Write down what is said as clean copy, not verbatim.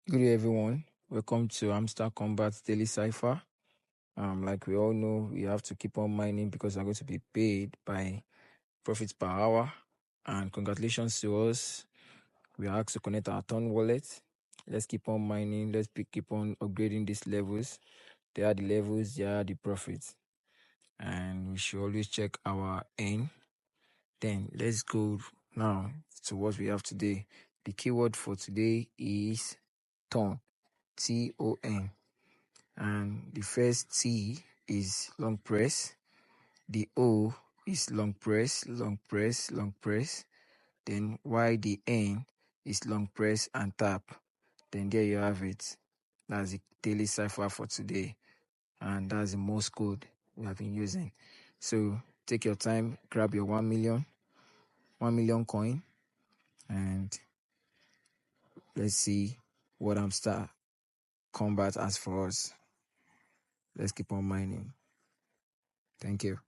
Good day, everyone. Welcome to Hamster Kombat Daily Cipher. Like we all know, we have to keep on mining because we're going to be paid by profits per hour. And congratulations to us. We are asked to connect our Ton wallet. Let's keep on mining. Let's keep on upgrading these levels. They are the levels, they are the profits. And we should always check our N. Then let's go now to what we have today. The keyword for today is Ton. Ton. And the first T is long press, the O is long press, long press, long press, then Y the N is long press and tap. Then there you have it. That's the daily cipher for today, and that's the Morse code we have been using. So take your time, grab your 1 million coin, and let's see what Hamster Kombat has for us. Let's keep on mining. Thank you.